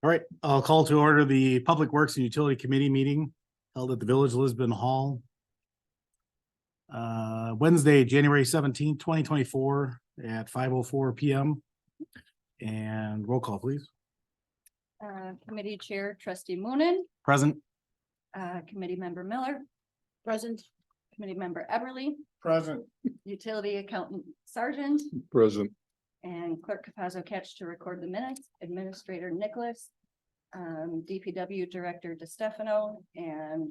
All right, I'll call to order the Public Works and Utility Committee meeting held at the Village Lisbon Hall. Wednesday, January 17th, 2024 at 5:04 PM. And roll call, please. Committee Chair Trustee Moonen, Present. Committee Member Miller. Present. Committee Member Eberly, Present. Utility Accountant Sargent, Present. and Clerk Capazzo Catch to record the minutes, Administrator Nicholas, DPW Director DeStefano, and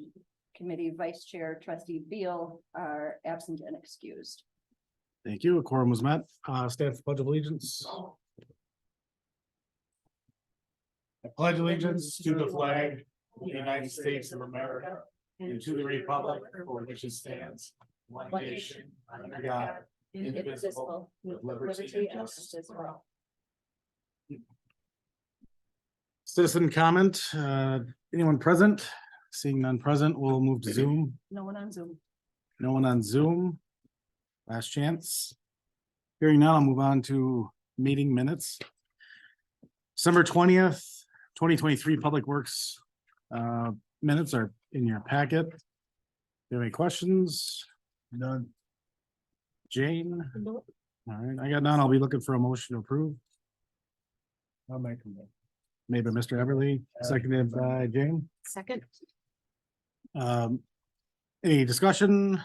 Committee Vice Chair Trustee Beal are absent and excused. Thank you. A quorum was met. Stand for pledge of allegiance. I pledge allegiance to the flag of the United States of America and to the republic for which it stands, one nation, under God, indivisible, with liberty and justice for all. Citizen comment, anyone present? Seeing none present, we'll move to Zoom. No one on Zoom. No one on Zoom. Last chance. Hearing none, I'll move on to meeting minutes. December 20th, 2023 Public Works minutes are in your packet. Do you have any questions? None. Jane? All right, I got none. I'll be looking for a motion to approve. I'll make a motion. Made by Mr. Everly, seconded by Jane. Second. Any discussion?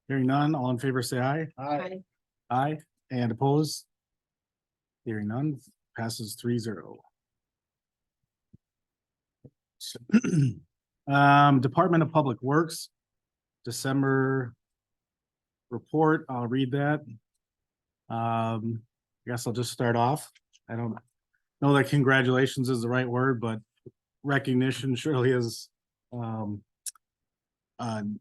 Hearing none, all in favor say aye. Aye. Aye, and opposed? Hearing none, passes 3-0. Department of Public Works, December report, I'll read that. I guess I'll just start off. I don't know that congratulations is the right word, but recognition surely is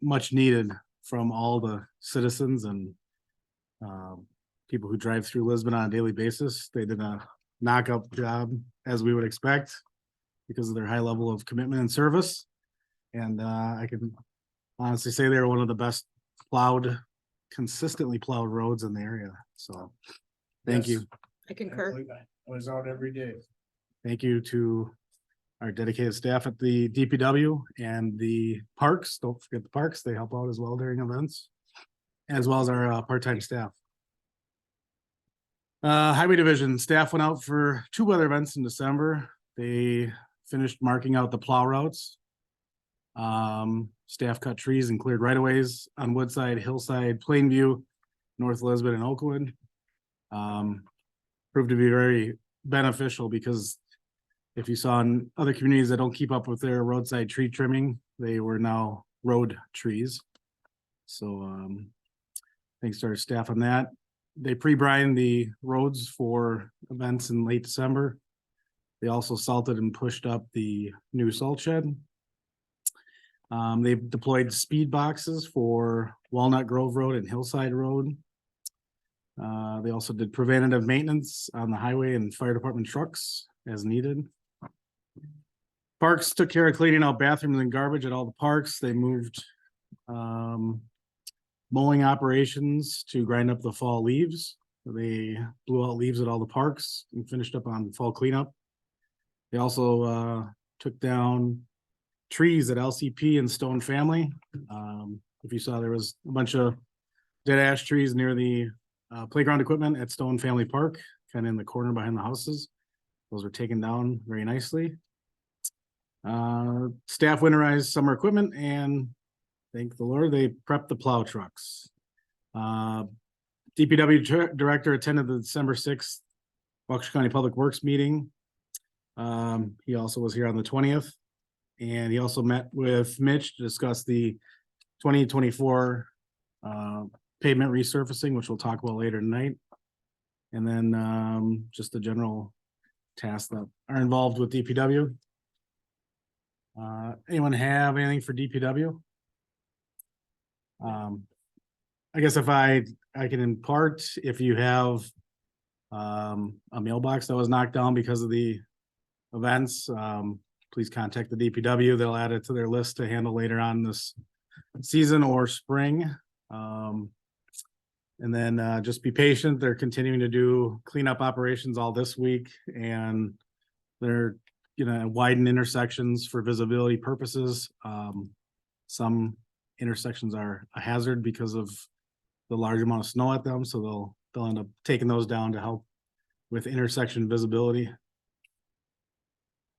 much needed from all the citizens and people who drive through Lisbon on a daily basis. They did a knockout job, as we would expect, because of their high level of commitment and service. And I can honestly say they're one of the best consistently plowed roads in the area. So thank you. I concur. I was out every day. Thank you to our dedicated staff at the DPW and the parks. Don't forget the parks. They help out as well during events, as well as our part-time staff. Highway Division staff went out for 2 weather events in December. They finished marking out the plow routes. Staff cut trees and cleared right-of-ways on Woodside, Hillside, Plainview, North Lisbon, and Oakwood. Proved to be very beneficial because if you saw in other communities that don't keep up with their roadside tree trimming, they were now road trees. So thanks to our staff on that. They pre-brined the roads for events in late December. They also salted and pushed up the new salt shed. They've deployed speed boxes for Walnut Grove Road and Hillside Road. They also did preventative maintenance on the highway and fire department trucks as needed. Parks took care of cleaning out bathrooms and garbage at all the parks. They moved mowing operations to grind up the fall leaves. They blew out leaves at all the parks and finished up on fall cleanup. They also took down trees at LCP and Stone Family. If you saw, there was a bunch of dead ash trees near the playground equipment at Stone Family Park, kind of in the corner behind the houses. Those were taken down very nicely. Staff winterized summer equipment, and thank the Lord, they prepped the plow trucks. DPW director attended the December 6th Waukesha County Public Works meeting. He also was here on the 20th, and he also met with Mitch to discuss the 2024 pavement resurfacing, which we'll talk about later tonight. And then just the general tasks that are involved with DPW. Anyone have anything for DPW? I guess if I can impart, if you have a mailbox that was knocked down because of the events, please contact the DPW. They'll add it to their list to handle later on this season or spring. And then just be patient. They're continuing to do cleanup operations all this week and they're gonna widen intersections for visibility purposes. Some intersections are a hazard because of the large amount of snow at them, so they'll end up taking those down to help with intersection visibility.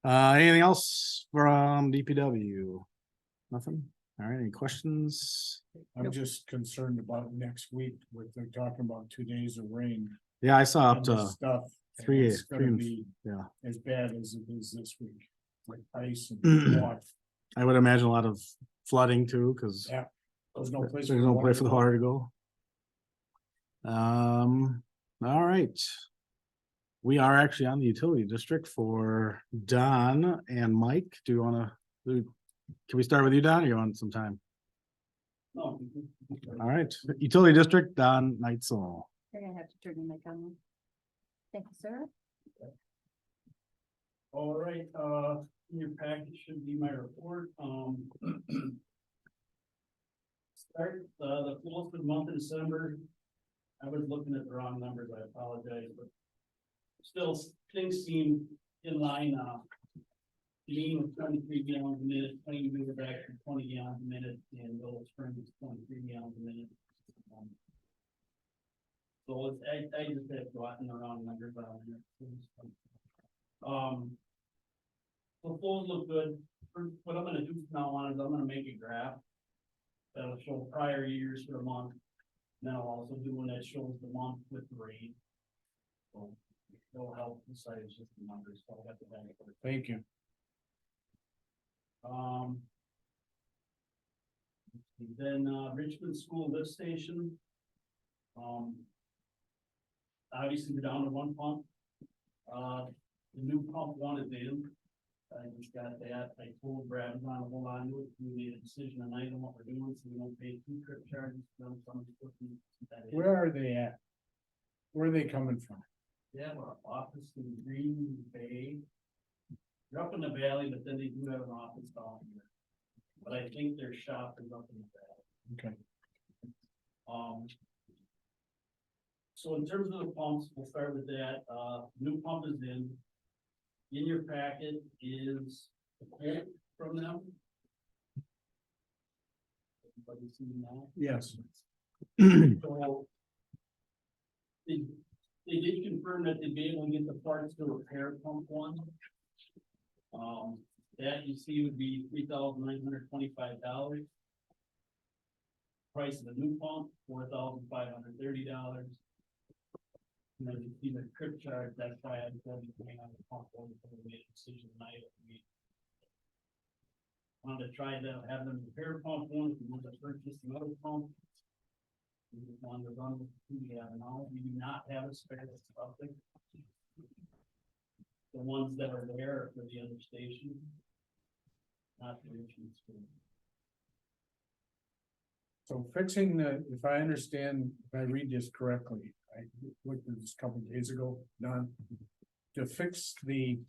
Anything else from DPW? Nothing? All right, any questions? I'm just concerned about next week, with they're talking about 2 days of rain. Yeah, I saw up and this to Stuff. and three, it's gonna and- be yeah. as bad as it is this week, like ice and water. I would imagine a lot of flooding too, because Yeah, there's no place. there's no place for the water to go. All right. We are actually on the utility district for Don and Mike. Do you wanna, can we start with you, Don, or you want some time? No. All right, utility district, Don Neitzel. You're gonna have to turn your mic on. Thank you, sir. All right, in your package should be my report, Start, the most of the month of December. I was looking at the wrong numbers, I apologize, but still, things seem in line, Dean was 23 gallons a minute, Plain we were back to 20 gallons a minute, and Willow Springs was 23 gallons a minute. So it's, I just had gotten the wrong numbers on there. So flows look good. What I'm gonna do from now on is I'm gonna make a graph that'll show prior years for a month. And then I'll also do one that shows the month with the rain. So it'll help besides just the numbers. So I'll have to back it. Thank you. Then, Richmond School Lift Station. Obviously, we're down to one pump. The new pump one is in. I just got that. I told Brad I'm gonna hold on to it. We made a decision tonight on what we're doing, so we don't pay 2 trip charges. Where are they at? Where are they coming from? They have an office in Green Bay. They're up in the valley, but then they do have an office down here. But I think their shop is up in the valley. Okay. So in terms of the pumps, we'll start with that. New pump is in. In your packet is a quote from them. Everybody seen that? Yes. So they did confirm that they'd be able to get the parts to repair pump one. That you see would be $3,925. Price of the new pump, $4,530. And then you see the trip charge, that's why I'm going to hang on the pump over for the decision tonight. Wanted to try to have them repair pump one, if you want to purchase another pump. We just wanted to run with who we have now. We do not have a spare something. The ones that are there are for the other station. Not the Richmond School. So fixing the, if I understand, if I read this correctly, I looked at this a couple of days ago, Don. To fix the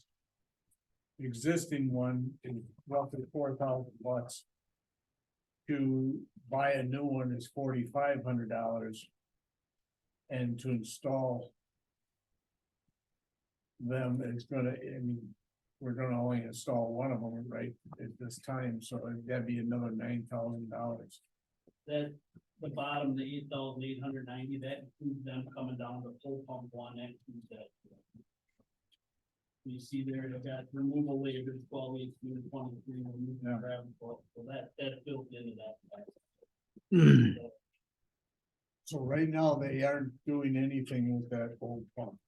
existing one is roughly $4,000. To buy a new one is $4,500. And to install them, it's gonna, I mean, we're gonna only install one of them, right, at this time, so that'd be another $9,000. That, the bottom, the 8,890, that includes them coming down to full pump one, that includes that. You see there, they've got removal labor, 12, 18, 23, removing Yeah. gravel, so that's built into that. So right now, they aren't doing anything with that old pump,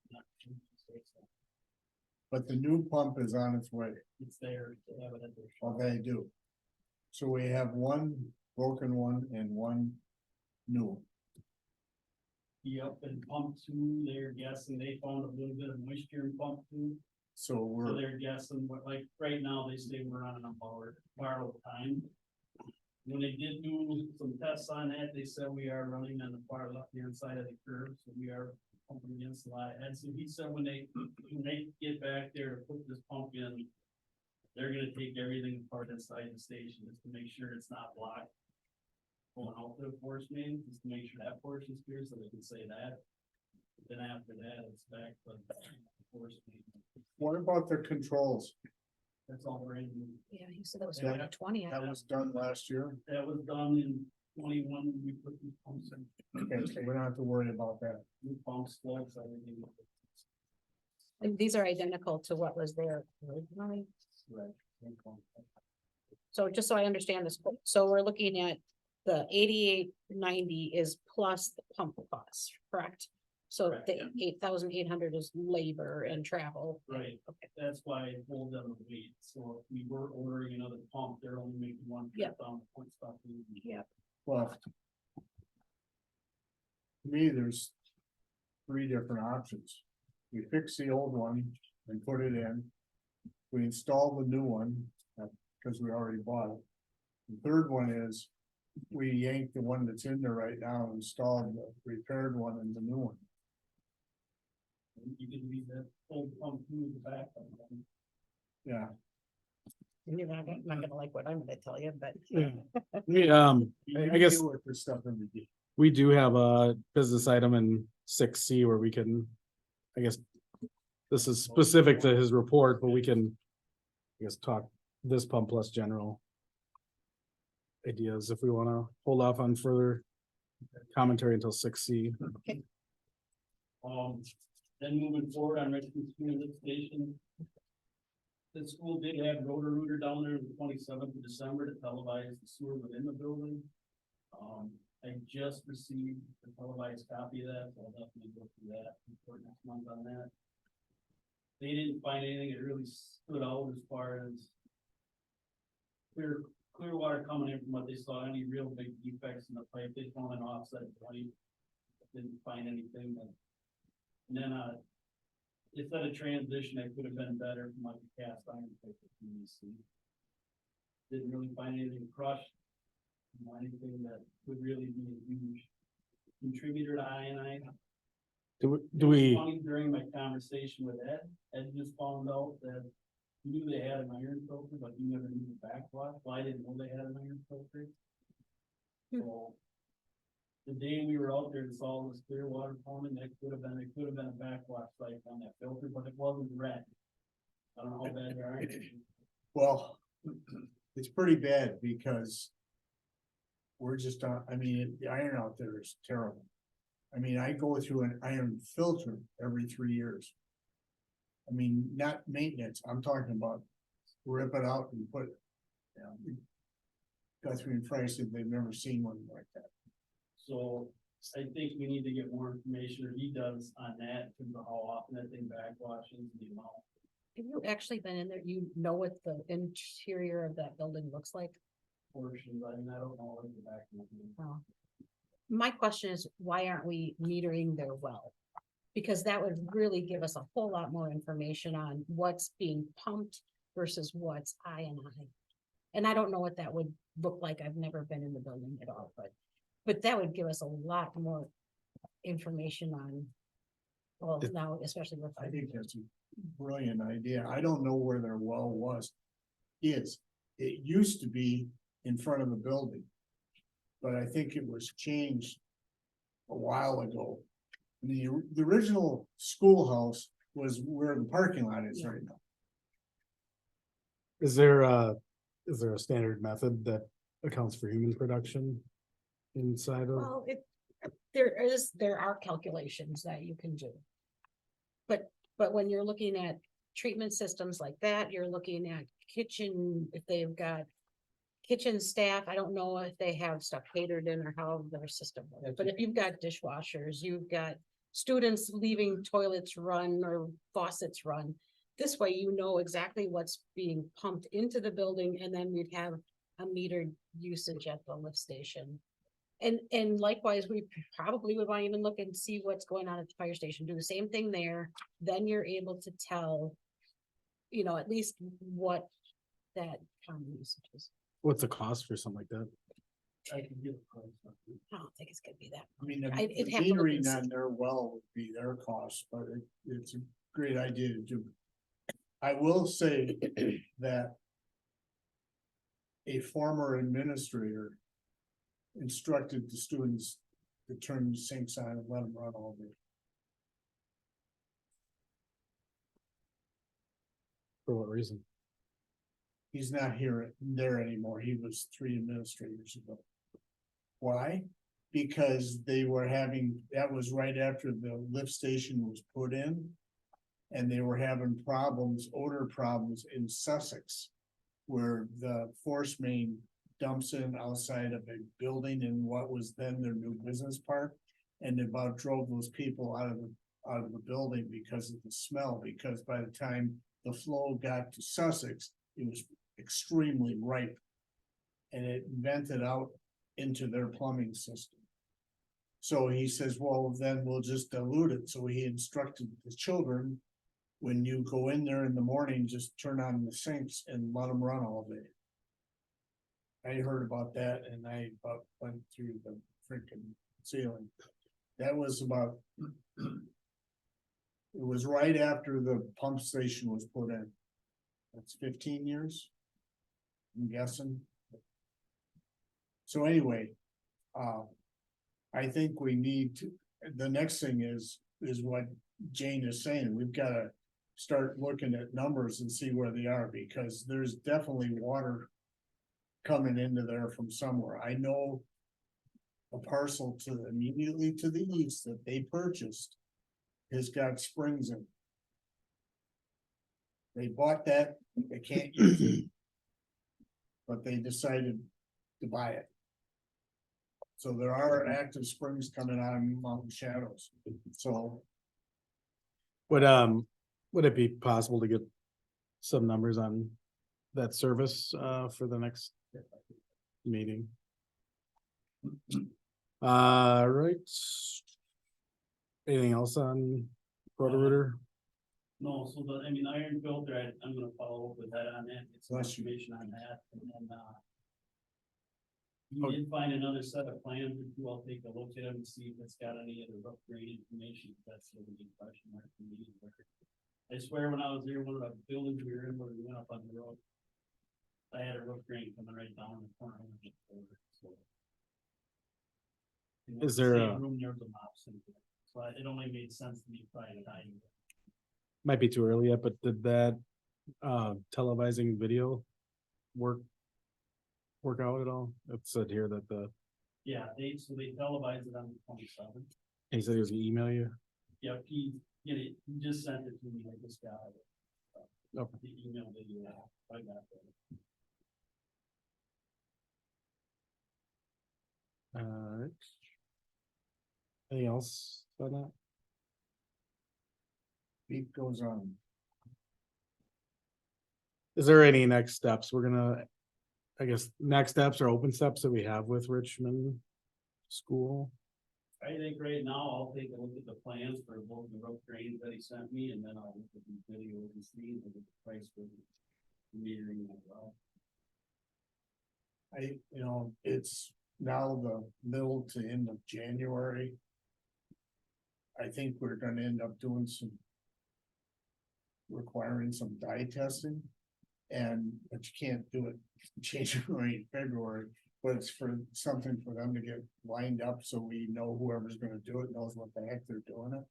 but the new pump is on its way. It's there, they have it at their Oh, shop. they do. So we have one broken one and one new. Yep, and pump two, they're guessing they found a little bit of moisture in pump two. So So we're, they're guessing, what, like, right now, they say we're running on borrowed time. When they did do some tests on that, they said we are running on the far left-hand side of the curve, so we are pumping against a lot. And so he said when they get back there to put this pump in, they're gonna take everything apart inside the station, just to make sure it's not blocked. Going out to the force main, just to make sure that portion's clear, so they can say that. Then after that, it's back to the force main. What about the controls? That's all brand new. Yeah, you said that was Yeah. 2020. That was done last year. That was done in 21, when we put these pumps in, Okay, so we don't have to worry about that. new pumps, slugs, everything. And these are identical to what was there originally. Right. So just so I understand this, so we're looking at the 8890 is plus the pump costs, correct? So Correct, the yeah. 8,800 is labor and travel. Right, Okay. that's why I told them to wait, so if we were ordering another pump, they're only making one trip down the point stuff. Yeah. Well. To me, there's 3 different options. We fix the old one and put it in. We install the new one, because we already bought it. The third one is, we yank the one that's in there right now, and install the repaired one and the new one. You can leave that old pump through the back. Yeah, You're not gonna like what I'm gonna tell you, but Yeah. I you guess deal with this stuff in the deep. we do have a business item in 6C where we can, I guess. This is specific to his report, but we can, I guess, talk this pump plus general. Ideas if we wanna hold off on further commentary until 6C. Then moving forward on Richmond Community Lift Station. The school did have Roto-Rooter down there the 27th of December to televise the sewer within the building. I just received a televised copy of that, so I'll definitely go through that report next month on that. They didn't find anything that really stood out as far as clear water coming in from what they saw, any real big defects in the pipe. They found an offset point. Didn't find anything that. And then, instead of transition, it could have been better from like a cast iron pipe with PVC. Didn't really find anything crushed. Anything that would really be a huge contributor to I. Do we, Funny, during my conversation with Ed just found out that he knew they had an iron filter, but he never knew the backwash. Well, I didn't know they had an iron filter. So the day we were out there and saw this clear water plumbing, it could have been a backwash site on that filter, but it wasn't red. I don't know how bad they are. Well, it's pretty bad because. We're just on, I mean, the iron out there is terrible. I mean, I go through an iron filter every 3 years. I mean, not maintenance, I'm talking about rip it out and put. Guthrie and Frank said they've never seen one like that. So I think we need to get more information, or he does, on that, in terms of how often that thing backwashes, the amount. have you actually been in there? You know what the interior of that building looks like? Portions, I mean, I don't know what the back. Oh. My question is, why aren't we metering their well? Because that would really give us a whole lot more information on what's being pumped versus what's I and I. And I don't know what that would look like. I've never been in the building at all, but that would give us a lot more information on. Well, now, especially with. I think that's a brilliant idea. I don't know where their well was. It used to be in front of the building. But I think it was changed a while ago. The original schoolhouse was where the parking lot is right now. is there a standard method that accounts for human production? Inside of, Well, there are calculations that you can do. But when you're looking at treatment systems like that, you're looking at kitchen, if they've got kitchen staff, I don't know if they have stuff catered in or how their system works, but if you've got dishwashers, you've got students leaving toilets run or faucets run. This way, you know exactly what's being pumped into the building, and then we'd have a metered usage at the lift station. And likewise, we probably would want to even look and see what's going on at the fire station, do the same thing there, then you're able to tell, at least what that common usage is. what's the cost for something like that? I can get a price. I don't think it's gonna be that. I mean, It'd the have to look and metering see. on their well would be their cost, but it's a great idea to do. I will say that a former administrator instructed the students to turn the sinks on and let them run all day. For what reason? He's not there anymore. He was 3 administrators ago. Why? Because they were that was right after the lift station was put in. And they were having odor problems in Sussex. Where the force main dumps in outside of a building in what was then their new business park. And about drove those people out of the building because of the smell, because by the time the flow got to Sussex, it was extremely ripe. And it vented out into their plumbing system. So he says, well, then we'll just dilute it. So he instructed the children, when you go in there in the morning, just turn on the sinks and let them run all day. I heard about that and I about went through the freaking ceiling. That was it was right after the pump station was put in. That's 15 years. I'm guessing. So anyway, I think we need to, the next thing is what Jane is saying. We've got to start looking at numbers and see where they are, because there's definitely water coming into there from somewhere. I know a parcel immediately to the east that they purchased has got springs in. They bought that, they can't use it. But they decided to buy it. So there are active springs coming out of Mountain Shadows, so. Would it be possible to get some numbers on that service, for the next meeting? Right. Anything else on Roto-Rooter? No, so iron filter, I'm gonna follow up with that on that, get some Bless you. information on that, and then, we did find another set of plans, which I'll take a look at them and see if it's got any of the rough grade information, if that's a big question mark for me. I swear when I was there, one of the buildings we were in, when we went up on the road, I had a rough grade coming right down the corner. So. Is there Same a- room, there was a mop sink there. So it only made sense to me Friday night. Might be too early yet, but did that televising video work out at all? It said here that Yeah, they televised it on the 27th. he said he was gonna email you. Yeah, he just sent it to me, I just got it. Okay. The email video, I got that. Alright. Anything else on that? Beat goes on. Is there any next steps? We're gonna, I guess, next steps or open steps that we have with Richmond School? I think right now I'll take a look at the plans for both the rough drains that he sent me, and then I'll look at the videos and see and get the price for the metering as well. It's now the middle to end of January. I think we're gonna end up requiring some dye testing. But you can't do it January, February, but it's for something for them to get lined up so we know whoever's gonna do it knows what the heck they're doing it.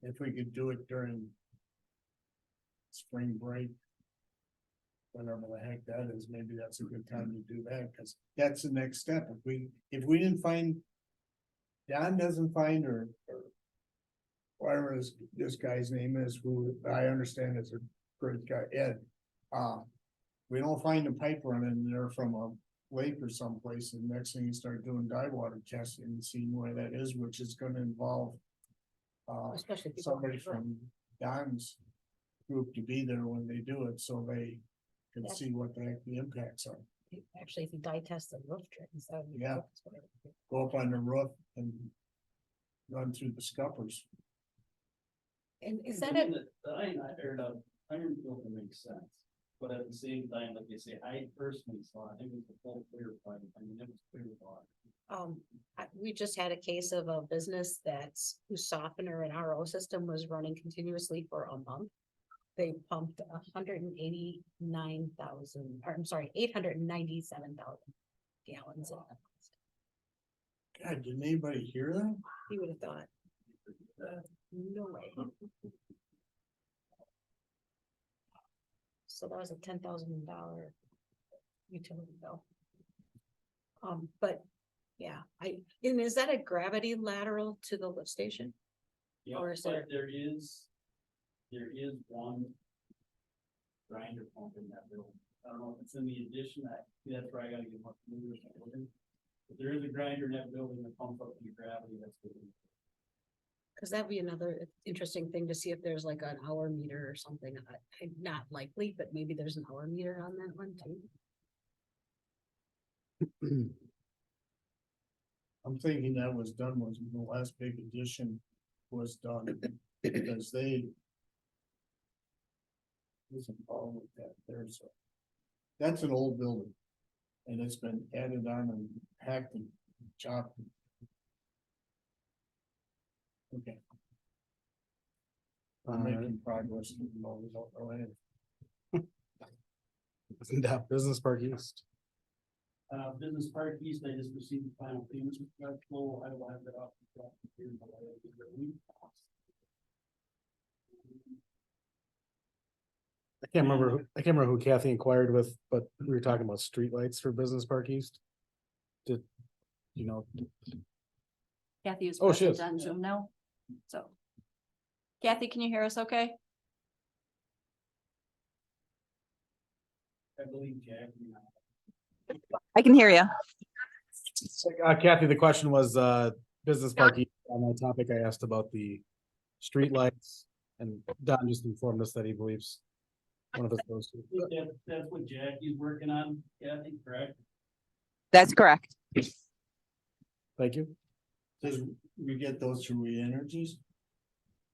If we could do it during spring break, whenever the heck that is, maybe that's a good time to do that, because that's the next step. If we didn't find, Don doesn't find, or whatever this guy's name is, who I understand is a great guy, Ed. We don't find a pipe running there from a lake or someplace, and next thing you start doing dye water testing and seeing where that is, which is gonna involve Especially people on somebody the road. from Don's group to be there when they do it, so they can Yeah. see what the heck the impacts are. Actually, if you dye test the roof drains, that would be. Yeah. Go up on the roof and run through the scuppers. And is To that me, it? the iron filter makes sense, but at the same time, like they say, I personally saw, it was a full clear pipe, it was clear water. We just had a case of a business whose softener and RO system was running continuously for a month. They pumped 189,000, or I'm sorry, 897,000 gallons. God, didn't anybody hear that? You would have thought. No way. So that was a $10,000 utility bill. But yeah, and is that a gravity lateral to the lift station? Yeah, Or is but there is one grinder pump in that building. I don't know if it's in the addition, that's where I gotta get my fingers on it. But there is a grinder in that building that pumps up the gravity, that's good. Cause that'd be another interesting thing to see if there's like an hour meter or something. Not likely, but maybe there's an hour meter on that one too. I'm thinking that was done when the last big addition was done, because they. There's a problem with that, there's that's an old building. And it's been added on and hacked and chopped. Okay. I'm making progress, even though we don't know anything. Isn't that Business Park East? Business Park East, I just received the final payments with that flow, I will have that off. I can't remember who Kathy inquired with, but we were talking about streetlights for Business Park East. Did, you know, Kathy is Oh, she present is. on Zoom now, so. Kathy, can you hear us okay? I believe Jack. I can hear you. Kathy, the question was, Business Park East, on that topic, I asked about the streetlights, and Don just informed us that he believes one of us goes to. That's what Jackie's working on, Kathy, correct? That's correct. Thank you. Does we get those through Energies?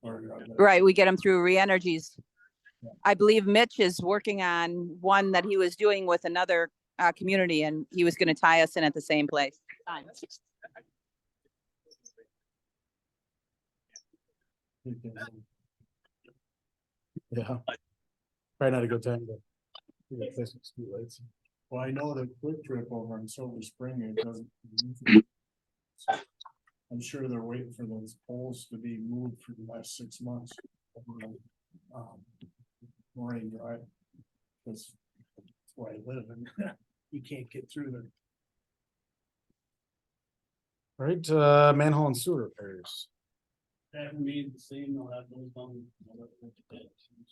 Or? Right, we get them through Reenergies. I believe Mitch is working on one that he was doing with another community, and he was going to tie us in at the same place. Yeah. Probably not a good time to. Replace the streetlights. Well, I know the Quick Trip over in Silver Spring, it doesn't. I'm sure they're waiting for those poles to be moved for the last 6 months. Marine Drive. That's where I live and you can't get through there. All right, manhole and sewer repairs. That remains the same, they'll have those done. I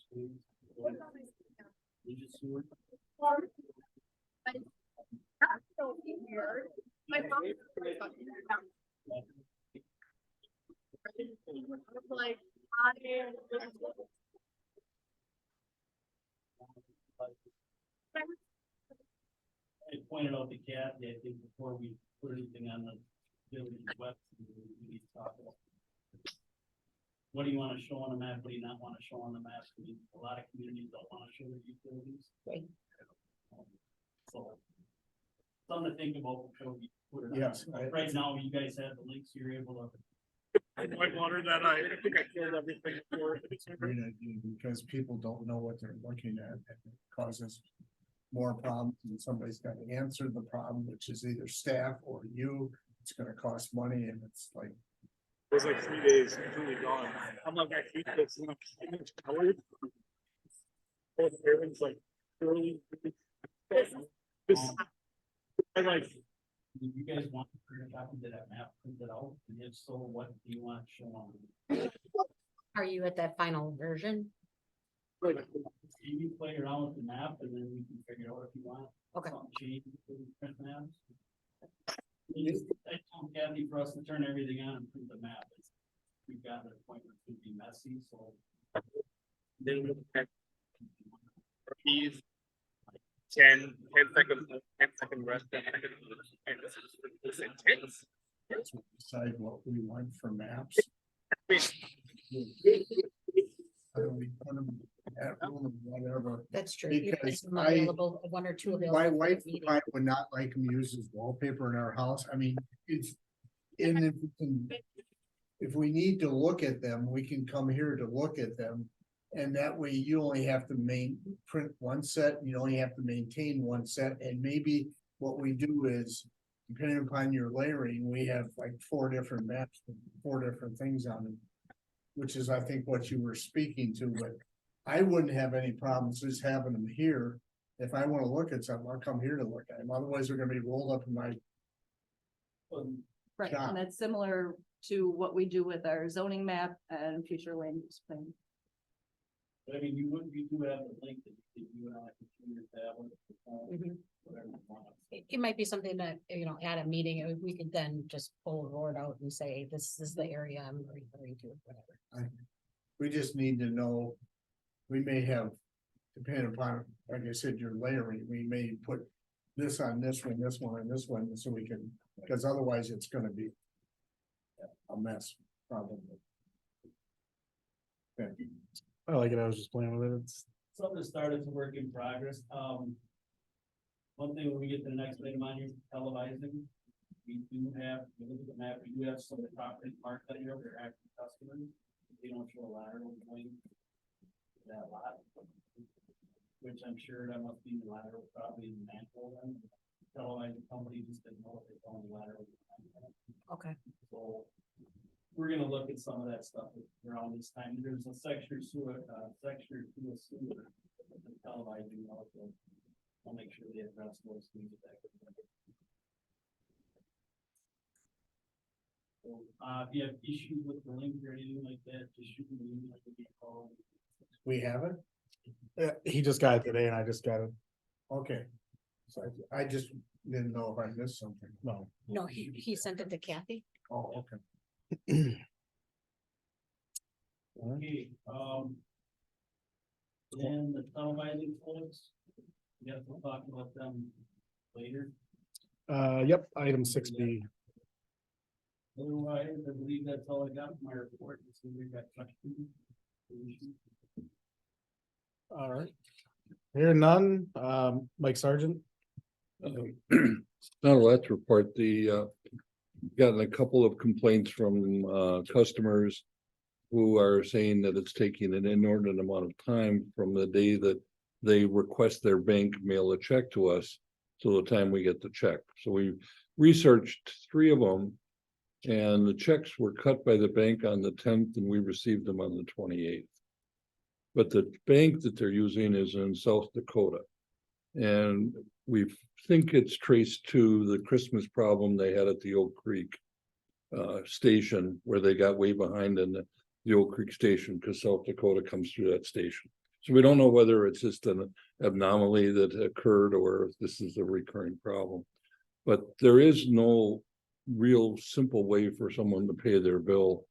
pointed out to Kathy, I think before we put anything on the village website, we need to talk about. What do you wanna show on the map, what do you not wanna show on the map? I mean, a lot of communities don't wanna show their utilities. Right. So. Something to think about before we put it on. Yes, Right now, you guys have the links, you're able to. I think I killed everything for it. It's a great idea because people don't know what they're looking at and it causes more problems and somebody's got to answer the problem, which is either staff or you. It's gonna cost money and it's like. It was like 3 days completely gone. I'm like, I hate this. And I'm colored. Everything's like early. I like. Do you guys want to print a copy of that map, print it out, and if so, what do you want to show on? Are you at that final version? You can play around with the map and then we can figure out if you want. Okay. something changed with the print maps. I told Kathy for us to turn everything on and print the map. We've got an appointment to be messy, so. Then we have these 10 second rest. 10 seconds. And this is intense. Decide what we want for maps. Wait. I don't need one of them at home, whatever. That's true. You Because have some I- available, one or two available. My for the wife meeting. probably would not like them used as wallpaper in our house. I mean, it's. And if we can. If we need to look at them, we can come here to look at them. And that way you only have to print one set, you only have to maintain one set, and maybe what we do is. Depending upon your layering, we have like 4 different maps, with 4 different things on them. Which is, I think, what you were speaking to, but I wouldn't have any problems just having them here. If I wanna look at something, I'll come here to look at them, otherwise they're gonna be rolled up in my, Right, Got and that's similar to what we do with our zoning map and future land use plan. But I mean, you do have the link that you and I can share your tablet, Mhm. whatever you want. It might be something that, at a meeting, we could then just pull a board out and say, this is the area I'm referring to, whatever. we just need to know. We may have, depending upon, like I said, your layering, we may put this on this one, this one, and this one, so we can, because otherwise it's gonna be a mess, probably. Okay. I like it. I was just playing with it. It's, Something that started to work in progress, one thing when we get to the next item on here, televising. We do have, if you look at the map, we do have some of the property marked out here, they're active customers, they don't show a lateral going that lot. Which I'm sure that must be the lateral, probably in the manhole then, televising company just didn't know if they found the lateral. Okay. So we're gonna look at some of that stuff around this time. There's a section sewer, section to a sewer. Televising also. I'll make sure they address those things. So, if you have issues with the link or anything like that, just shoot me an email, give me a call. We have it? he just got it today and I just got it. Okay. So I just didn't know if I missed something. No. No, he sent it to Kathy. Oh, okay. Okay, then the televising folks. We have to talk about them later. Yep, item 6B. Otherwise, I believe that's all I got from my report. So we've got questions. All right. Here none, Mike Sargent. Not a lot to report. Gotten a couple of complaints from customers who are saying that it's taking an inordinate amount of time from the day that they request their bank mail a check to us till the time we get the check. So we researched 3 of them, and the checks were cut by the bank on the 10th, and we received them on the 28th. But the bank that they're using is in South Dakota. And we think it's traced to the Christmas problem they had at the Oak Creek station, where they got way behind in the Oak Creek station, because South Dakota comes through that station. So we don't know whether it's just an anomaly that occurred or if this is a recurring problem. But there is no real simple way for someone to pay their bill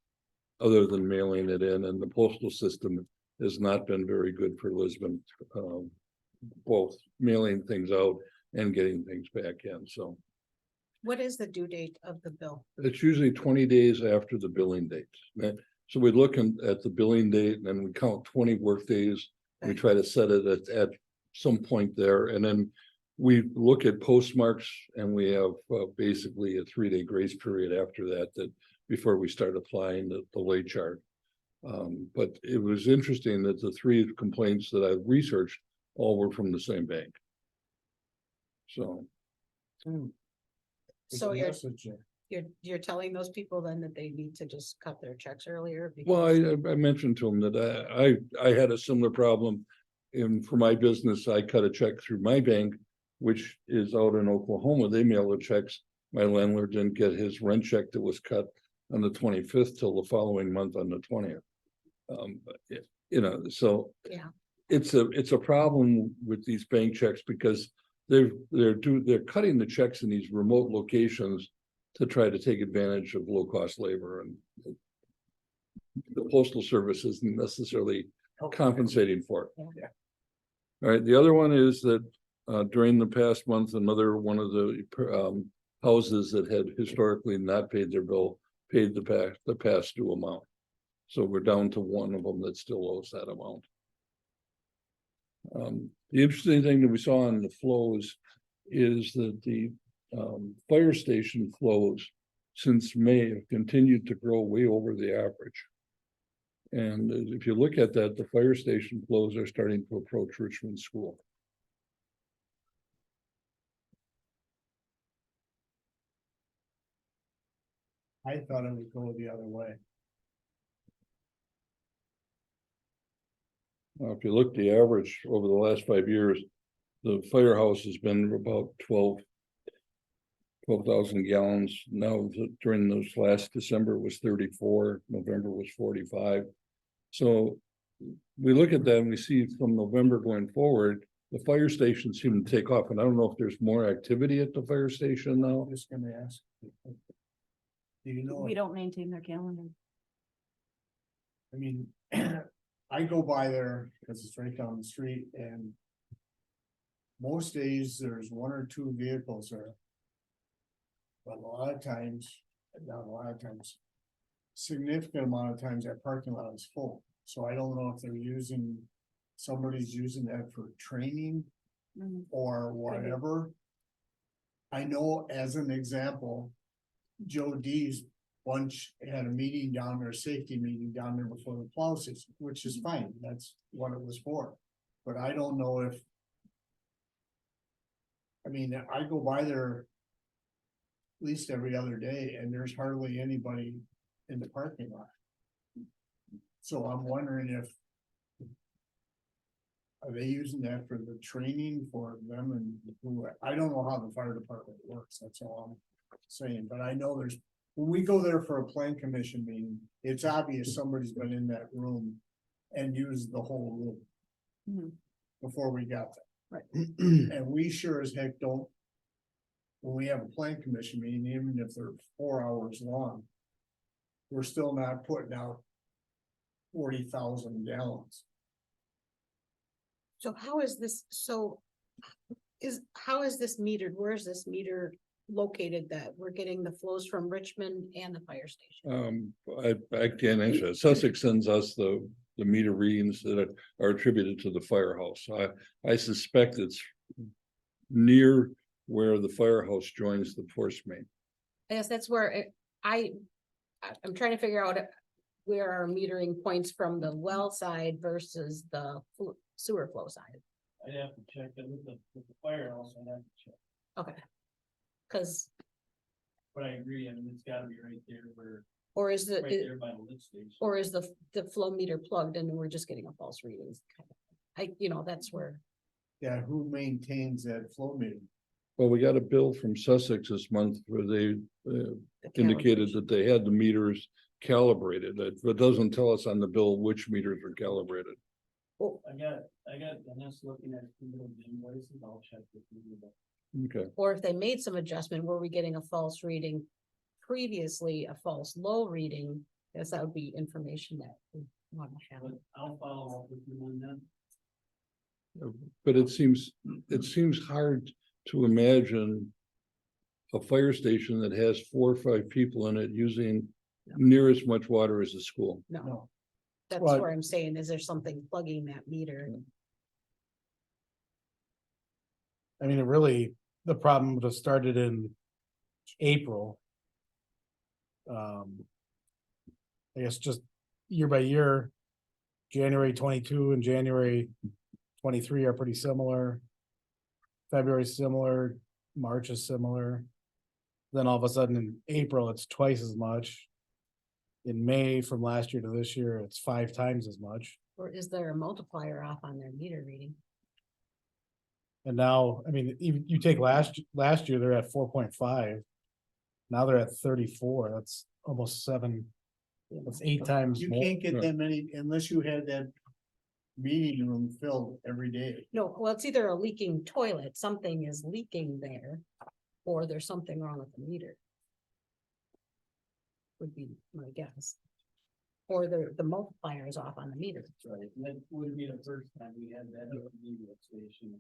other than mailing it in, and the postal system has not been very good for Lisbon, both mailing things out and getting things back in. So What is the due date of the bill? it's usually 20 days after the billing date. So we look at the billing date and then we count 20 work days. We try to set it at some point there, and then we look at postmarks, and we have basically a 3-day grace period after that before we start applying the late charge. But it was interesting that the 3 complaints that I've researched all were from the same bank. So So Yes, you're telling those people then that they need to just cut their checks earlier? well, because- I mentioned to them that I had a similar problem. And for my business, I cut a check through my bank, which is out in Oklahoma. They mail the checks. My landlord didn't get his rent check that was cut on the 25th till the following month on the 20th. So Yeah. it's a problem with these bank checks because they're cutting the checks in these remote locations to try to take advantage of low-cost labor, and the postal service isn't necessarily compensating for it. Yeah. All right, the other one is that during the past month, another one of the houses that had historically not paid their bill paid the past due amount. So we're down to one of them that still owes that amount. The interesting thing that we saw in the flows is that the fire station flows since May have continued to grow way over the average. And if you look at that, the fire station flows are starting to approach Richmond School. I thought it would go the other way. If you look the average over the last 5 years, the firehouse has been about 12,000 gallons. Now, during those last December was 34, November was 45. So we look at that and we see from November going forward, the fire station seemed to take off. And I don't know if there's more activity at the fire station now. I'm just gonna ask. Do you know? We don't maintain their calendar. I mean, I go by there because it's right down the street and most days there's one or two vehicles there. But a lot of times, not a lot of times, significant amount of times that parking lot is full. So I don't know if they're using, somebody's using that for training Mhm. or whatever. I know as an example, Joe D's bunch had a meeting down there, a safety meeting down there before the plow season, which is fine, that's what it was for. But I don't know if. I mean, I go by there. At least every other day, and there's hardly anybody in the parking lot. So I'm wondering if. Are they using that for the training for them and who, I don't know how the fire department works, that's all I'm saying, but I know there's. When we go there for a plan commission meeting, it's obvious somebody's been in that room and used the whole room. Mhm. Before we got there. Right. And we sure as heck don't. When we have a plan commission meeting, even if they're 4 hours long. We're still not putting out 40,000 gallons. So how is this, how is this metered? Where is this meter located that we're getting the flows from Richmond and the fire station? I can't answer it. Sussex sends us the meter readings that are attributed to the firehouse. I suspect it's near where the firehouse joins the force main. I guess that's where I'm trying to figure out where our metering points from the well side versus the sewer flow side. I'd have to check it with the firehouse, I'd have to check, Okay. Cause, but I agree, I mean, it's gotta be right there where, or is right there by the lift station. or is the flow meter plugged and we're just getting a false reading? That's where, Yeah, who maintains that flow meter? Well, we got a bill from Sussex this month where they the indicated calibration. that they had the meters calibrated. It doesn't tell us on the bill which meters are calibrated. I got Dennis looking at the invoices, I'll check with you, but Okay. Or if they made some adjustment, were we getting a false reading? Previously, a false low reading, guess that would be information that we want to have. but I'll follow up with you on that. But it seems hard to imagine a fire station that has 4 or 5 people in it using near as much water as a school. No, that's Well, where I'm saying, is there something plugging that meter? I mean, it really, the problem would have started in April. I guess just year by year, January 22 and January 23 are pretty similar. February is similar, March is similar. Then all of a sudden in April, it's twice as much. In May from last year to this year, it's 5 times as much. Or is there a multiplier off on their meter reading? And now, I mean, even you take last year, they're at 4.5. Now they're at 34. That's almost 7. That's 8 times You more. can't get that many unless you had that meeting room filled every day. No, well, it's either a leaking toilet, something is leaking there, or there's something wrong with the meter. Would be my guess. Or the multiplier is off on the meter. Right, and that would be the first time we had that at the lift station.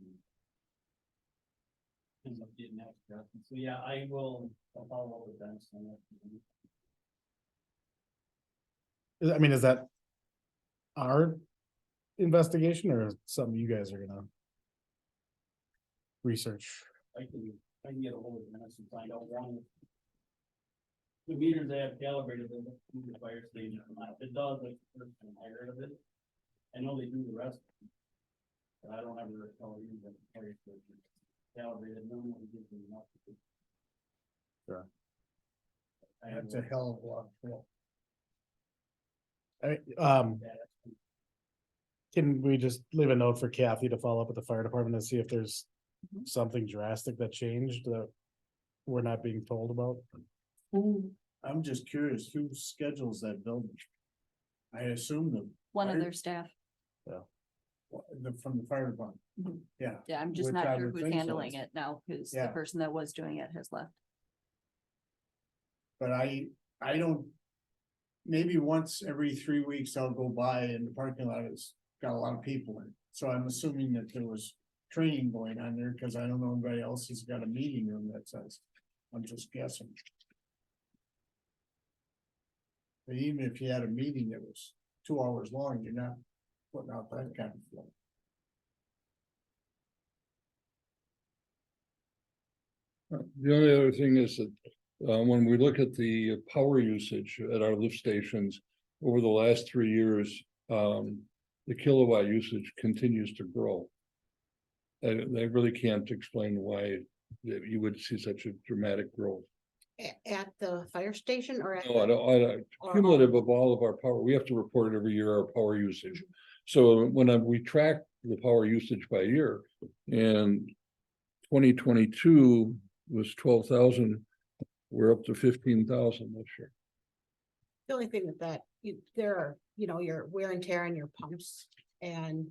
End up getting extra, so yeah, I'll follow up with Dennis on that. I mean, is that our investigation or something you guys are gonna research? I can get a hold of Dennis and find out one. The meters they have calibrated, the fire station, if it does, like, the first time I heard of it. I know they do the rest. But I don't ever recall you that fire station calibrated, no one gives them enough. Sure. That's a hell of a lot. Of fill. Can we just leave a note for Kathy to follow up with the fire department and see if there's Mhm. something drastic that changed that we're not being told about? I'm just curious, who schedules that building? I assume One of Fire- their staff. from the fire department. Mhm. Yeah, Yeah, I'm just Which not I sure would who's think so. handling it now, because the Yeah. person that was doing it has left. but I don't. Maybe once every 3 weeks I'll go by and the parking lot has got a lot of people in, it. So I'm assuming that there was training going on there, cause I don't know anybody else has got a meeting room that says. I'm just guessing. But even if you had a meeting that was 2 hours long, you're not putting out that kind of flow. The only other thing is that, when we look at the power usage at our lift stations over the last 3 years, the kilowatt usage continues to grow. They really can't explain why that you would see such a dramatic growth. At the fire station or at? No, I the- don't, or cumulative of all of our power, we have to report it every year, our power usage. So we track the power usage by year, and 2022 was 12,000. We're up to 15,000 this year. The only thing there are, your wear and tear on your pumps and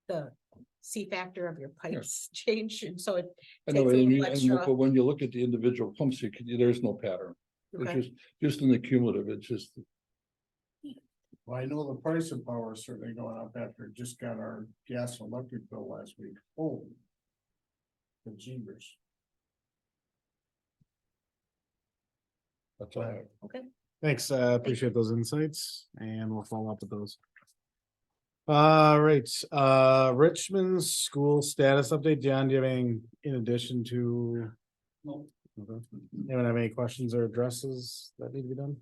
the C factor of your pipes change, and so it. I know, takes a and little extra. but when you look at the individual pumps, there's no pattern. Okay. It's just in the cumulative, it's just, Well, I know the price of power is certainly going up after just got our gas and electric bill last week. Oh. The jeebers. that's all. I have. Okay. Thanks, appreciate those insights and we'll follow up with those. Right, Richmond school status update. John, do you have anything in addition to? No. Okay. Anyone have any questions or addresses that need to be done?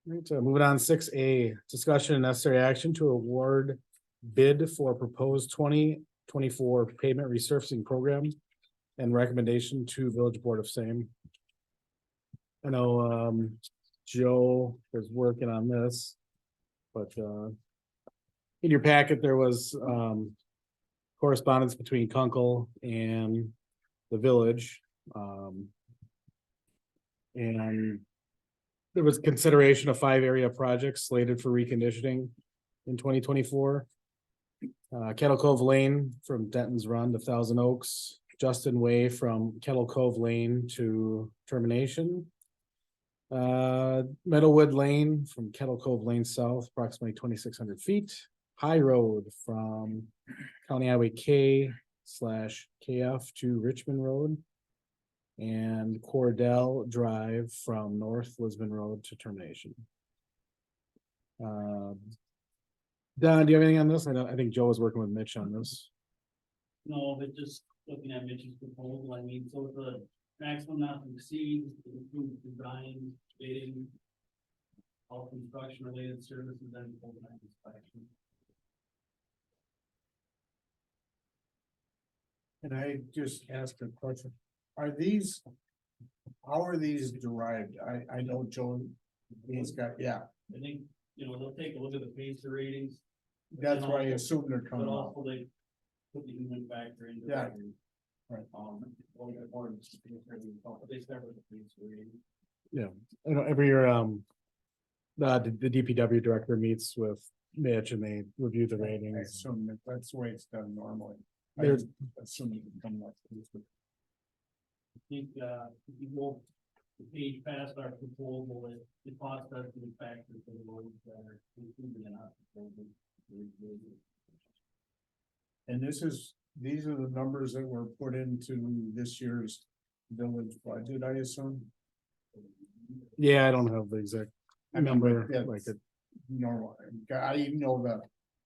Right, moving on, 6A, discussion and necessary action to award bid for proposed 2024 pavement resurfacing program and recommendation to village board of same. I know, Joe was working on this, but, in your packet, there was, correspondence between Kunkel and the village. And there was consideration of 5 area projects slated for reconditioning in 2024. Kettle Cove Lane from Denton's Run to Thousand Oaks, Justin Way from Kettle Cove Lane to Termination. Meadowwood Lane from Kettle Cove Lane South, approximately 2,600 feet. High Road from County Highway K/KF to Richmond Road. And Cordell Drive from North Lisbon Road to Termination. Don, do you have anything on this? I think Joe was working with Mitch on this. No, but just looking at Mitch's proposal, I mean, so the maximum not to exceed, include design, bidding. All construction related services and full time inspection. And I just asked a question, how are these derived? I know Joe, he's got, yeah, I think, they'll take a look at the pacer ratings, that's why I assume they're but coming up. also they put the human factor into. Yeah. it. Right. Well, we got more than just the pacer rating, but they start with the pacer rating. I know every year, the DPW director meets with Mitch and they review the I ratings. assume that's the way it's done normally. I There's- assume it would come like this, but I think, if you go the page past our proposal, it cost us the factor for the roads that are included in our proposal. And these are the numbers that were put into this year's village budget, I assume. Yeah, I don't have the exact number, Yeah, like it, normal, I even know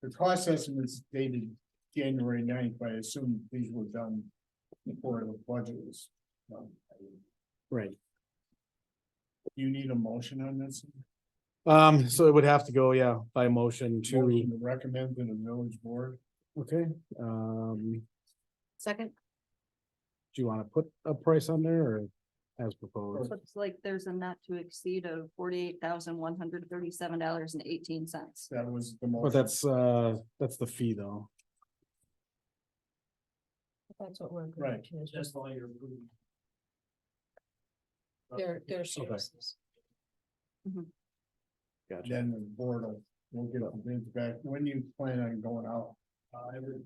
the cost estimates dated January 9th, but I assume these were done before the budget was done. right. You need a motion on this? So it would have to go, yeah, by motion Motion to, to recommend to the village board. okay, Second, do you want to put a price on there or? as proposed. Looks like there's a not to exceed of $48,137.18. That was the But most. that's the fee though. That's what we're. agreeing Right. to, is That's just all you're approving. their services. Gotcha. Then the board will get the bids back. When you plan on going out? I would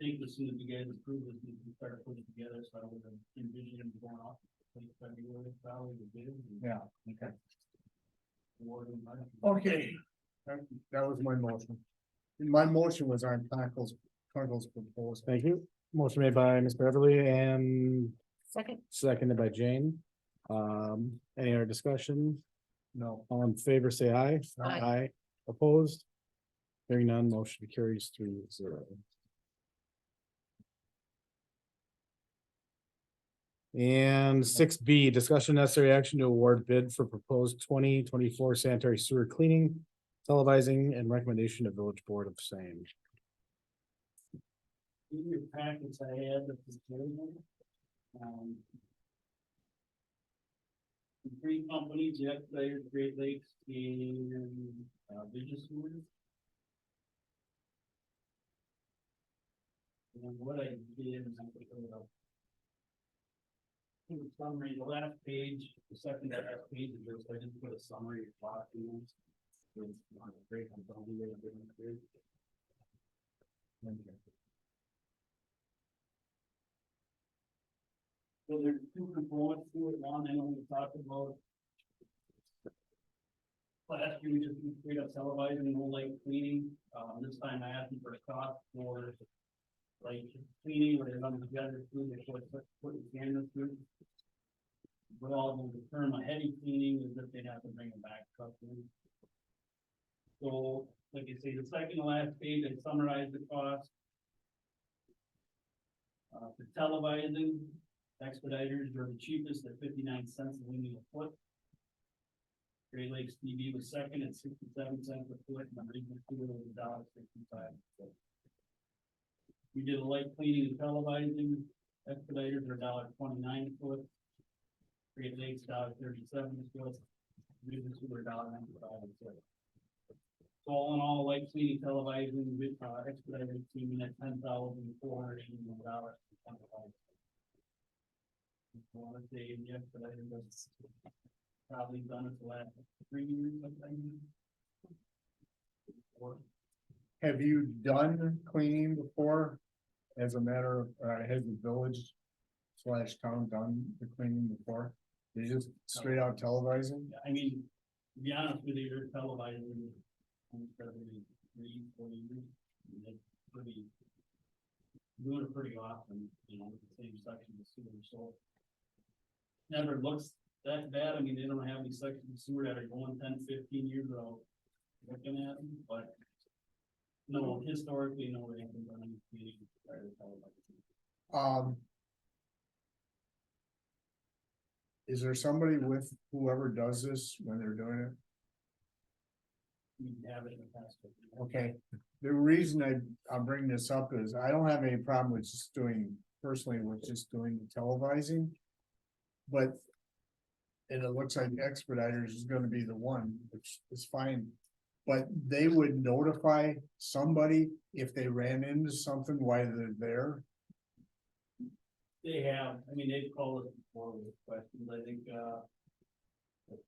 think as soon as you guys approve this, we can start putting it together, so I would envision them going off. Like February, probably the bid. and Yeah, okay. awarding money. Okay. That was my motion. My motion was on Conkle's proposal. Thank you. Motion made by Ms. Beverly and Second, seconded by Jane. Any other discussion? No. All in favor, say aye. Aye. Opposed? Hearing none, motion carries 3-0. And 6B, discussion necessary action to award bid for proposed 2024 sanitary sewer cleaning, televising, and recommendation to village board of same. In your packets, I had the proposal. The three companies, the Expeditors, Great Lakes, and, Business Steward. And what I did is I put it up. In the summary, the last page, the second to last page, is just, I just put a summary of documents. With, great, I'm telling you, I'm doing it. So there's two components to it. One, I know we talked about. Last year, we just did straight up televising, no light cleaning. This time I asked them for a cost for like cleaning, where they're under together, through the putting cameras through. But all of the term of heavy cleaning is that they have to bring them back truck in. So, like I say, the second to last page, I summarized the cost. For televising, Expeditors are the cheapest at 59 cents a linear foot. Great Lakes TV was second at 67 cents a foot, and the Regional Sewer was $1.65. We did a light cleaning and televising. Expeditors are $1.29 a foot. Great Lakes $1.37 a foot. Regional Sewer $1.95 a foot. So all in all, light cleaning, televising, with Expeditors team at $10,481. I want to say the Expeditors has probably done it the last 3 years, I think. Or Have you done cleaning before? As a matter of, has the village / town done the cleaning before? They just straight out televising? I mean, to be honest with you, you're televising almost every 3-4 years. And it's pretty, doing it pretty often, you know, with the same section of sewer, so. Never looks that bad. I mean, they don't have any sections of sewer that are going 10-15 years without looking at them, but. No, historically, no, they haven't done any cleaning prior to televising. Is there somebody with whoever does this when they're doing it? We have it in the past. Okay, the reason I bring this up is I don't have any problem with just doing, personally, with just doing the televising. But. And it looks like Expeditors is gonna be the one, which is fine. But they would notify somebody if they ran into something while they're there. They have, I mean, they've called us before with questions, I think, a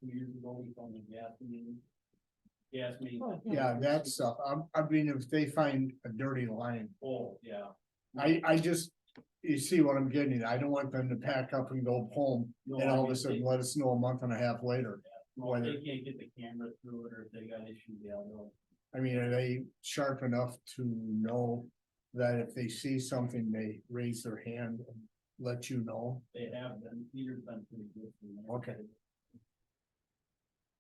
few years ago, we found the gas main. Gas main. Yeah, that stuff. I mean, if they find a dirty line, Oh, yeah. I just, you see what I'm getting at. I don't want them to pack up and go home No, and I all of mean, a sudden they- let us know a month and a half later. no, if they can't get the camera through it, or if they got issues, yeah, they'll. I mean, are they sharp enough to know that if they see something, they raise their hand and let you know? They have been, Peter's been pretty good. for them. Okay.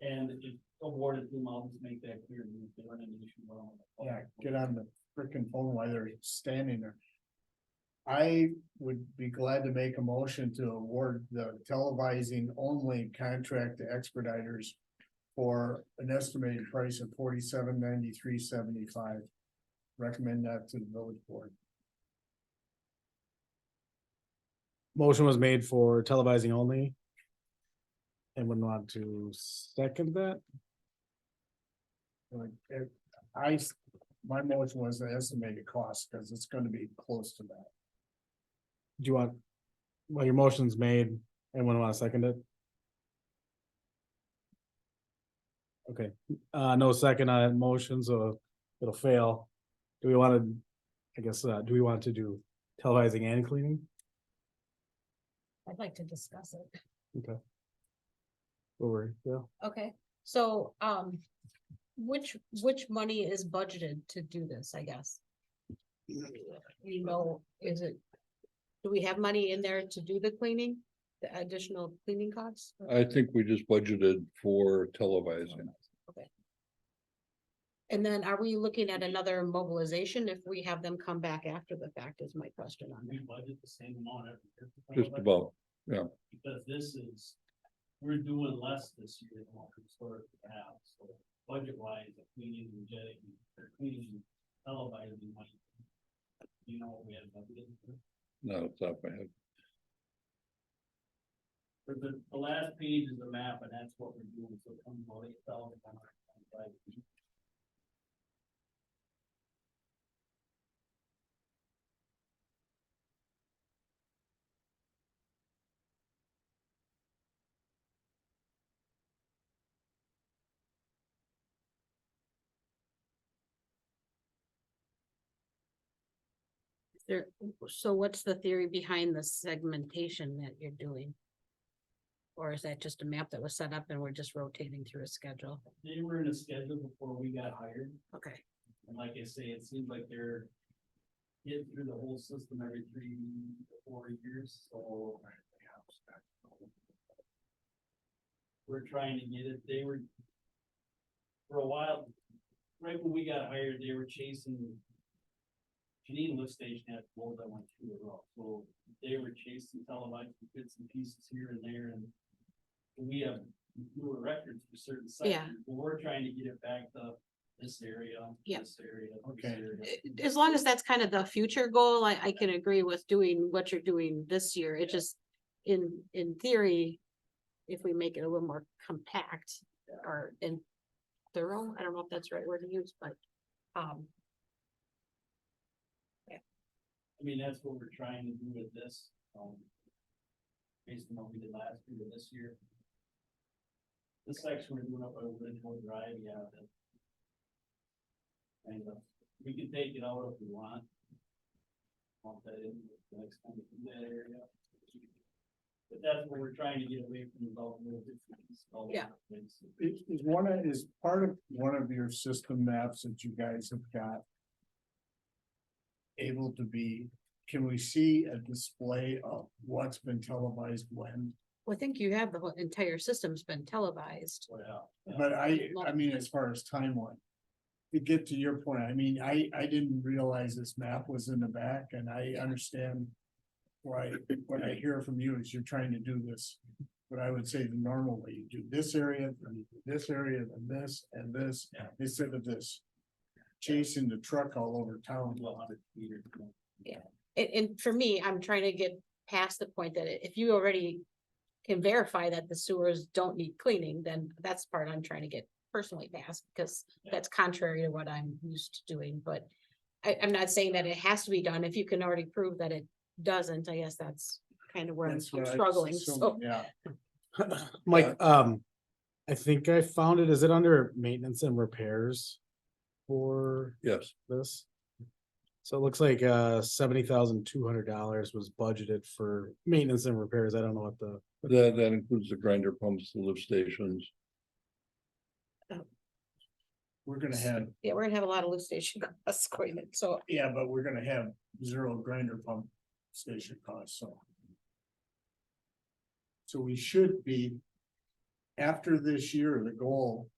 And if awarded to them, I'll just make that clear, if they run into issue. well, Yeah, get on the frickin' phone while they're standing there. I would be glad to make a motion to award the televising only contract to Expeditors for an estimated price of $47.9375. Recommend that to the village board. Motion was made for televising only Anyone want to second that? Like, my motion was the estimated cost, because it's gonna be close to that. Do you want, well, your motion's made, anyone want to second it? Okay, no second on motion, so it'll fail. Do we want to, I guess, do we want to do televising and cleaning? I'd like to discuss it. Okay. Or, yeah, Okay, so, which money is budgeted to do this, I guess? You know, is it, do we have money in there to do the cleaning, the additional cleaning costs? I think we just budgeted for televising. And then are we looking at another mobilization if we have them come back after the fact is my question on We that. budget the same amount every year. for Just television, about, Because this is, we're doing less this year than what we historically have, so budget wise, the cleaning and jetting, or cleaning and televising might. You know, what we had budgeted. no, it's not bad. For the last page is the map, and that's what we're doing, so it comes about 8,125 feet. There, so what's the theory behind the segmentation that you're doing? Or is that just a map that was set up and we're just rotating through a schedule? They were in a schedule before we got hired, Okay, and like I say, it seems like they're getting through the whole system every 3 to 4 years, so. We're trying to get it, they were. For a while, right when we got hired, they were chasing. Janine lift station had more than 1 2 in a row, so they were chasing televised bits and pieces here and there, and. We have newer records for certain Yeah. sections, but we're trying to get it back to this area, Yeah. this area. this Okay. area. as long as that's kind of the future goal, I can agree with doing what you're doing this year. It just, in theory, if we make it a little more compact or in thorough, I don't know if that's the right word to use, but, I mean, that's what we're trying to do with this, based on what we did last year, this year. This section we're doing up by Ridgewood Drive, yeah, that. And, we can take it out if we want. Want that in the next time we do that area. But that's what we're trying to get away from the bulk mill difference. Yeah. Is part of one of your system maps that you guys have got. Able to be, can we see a display of what's been televised when? I think you have the whole entire system's been televised. Well, yeah. But I mean, as far as timeline. To get to your point, I mean, I didn't realize this map was in the back, and I understand. Why, what I hear from you is you're trying to do this, what I would say the normal way, you do this area, then this area, then this and this, Yeah. instead of this. Chasing the truck all over town. 1,200 feet or something. And for me, I'm trying to get past the point that if you already can verify that the sewers don't need cleaning, then that's the part I'm trying to get personally past, because that's contrary to what I'm used to doing, but I'm not saying that it has to be done. If you can already prove that it doesn't, I guess that's kind of where I'm That's what I struggling, assumed, so. Yeah, Mike, I think I found it, is it under maintenance and repairs? For Yes, this? So it looks like $70,200 was budgeted for maintenance and repairs, I don't know what the. that includes the grinder pumps, the lift stations. we're gonna have, Yeah, we're gonna have a lot of lift station costs going in, so. yeah, but we're gonna have 0 grinder pump station costs, so. So we should be. After this year, the goal,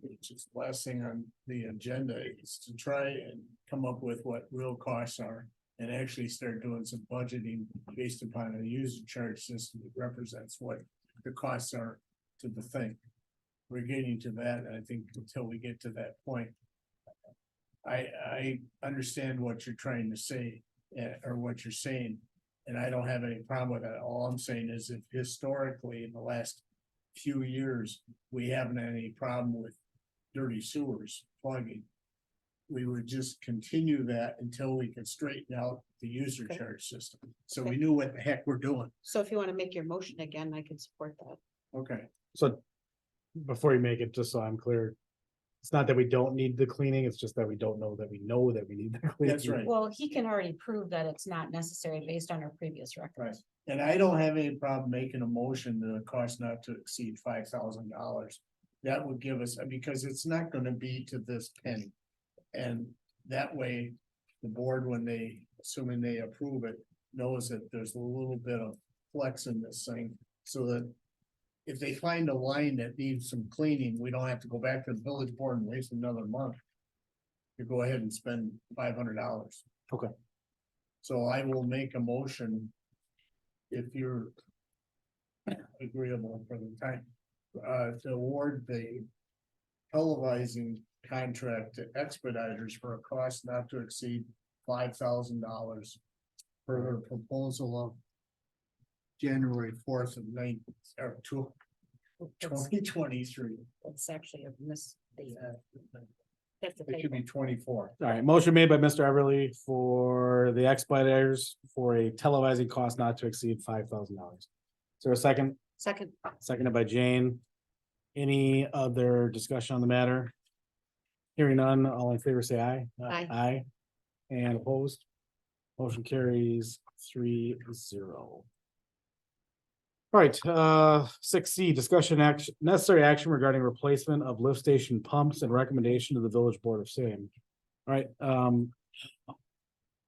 which is the last thing on the agenda, is to try and come up with what real costs are. And actually start doing some budgeting based upon a user charge system that represents what the costs are to the thing. We're getting to that, and I think until we get to that point. I understand what you're trying to say, or what you're saying, and I don't have any problem with that. All I'm saying is if historically in the last few years, we haven't had any problem with dirty sewers plugging. We would just continue that until we could straighten out the user Okay. charge system. So we Okay. knew what the heck we're doing. So if you want to make your motion again, I can support that. Okay. So before you make it, just so I'm clear, it's not that we don't need the cleaning, it's just that we don't know that we need the cleaning. That's right. Well, he can already prove that it's not necessary based on our previous records. And I don't have any problem making a motion to a cost not to exceed $5,000. That would give us, because it's not gonna be to this penny. And that way, the board, when they, assuming they approve it, knows that there's a little bit of flex in this thing. So that if they find a line that needs some cleaning, we don't have to go back to the village board and waste another month. You go ahead and spend $500. Okay. So I will make a motion. If you're agreeable for the time, to award the televising contract to Expeditors for a cost not to exceed $5,000 per their proposal of January 4th of 2023. It's actually a miss. That's the It should be typo. 24. All right, motion made by Mr. Everly for the Expeditors for a televising cost not to exceed $5,000. Is there a second? Second, Seconded by Jane. Any other discussion on the matter? Hearing none, all in favor, say aye. Aye. Aye. And opposed? Motion carries 3-0. All right, 6C, discussion action, necessary action regarding replacement of lift station pumps and recommendation to the village board of same. All right,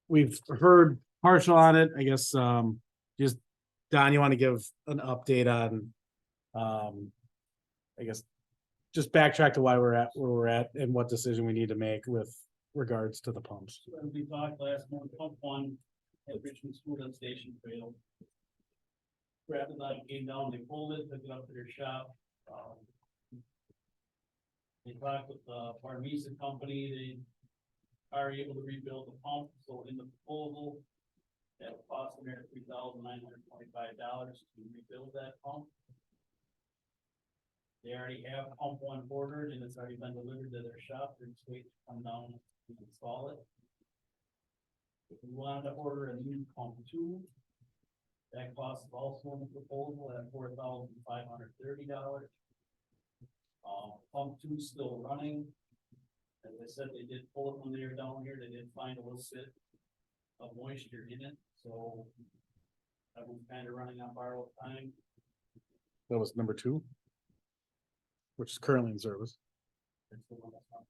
we've heard partial on it, I guess, just, Don, you want to give an update on, I guess, just backtrack to why we're at where we're at and what decision we need to make with regards to the pumps. As we talked last month, pump one at Richmond School and Station failed. Grabbed it, like, came down, they pulled it, took it up to their shop. They talked with the Parmesa company, they are able to rebuild the pump, so in the proposal, that would cost them $3,925 to rebuild that pump. They already have pump one ordered and it's already been delivered to their shop, they're just waiting to come down and install it. If we wanted to order a new pump two, that cost is also in the proposal at $4,530. Pump two is still running. As I said, they did pull it when they were down here, they did find a little bit of moisture in it, so that was kind of running on borrowed time. That was number 2, which is currently in service. That's the one that's on.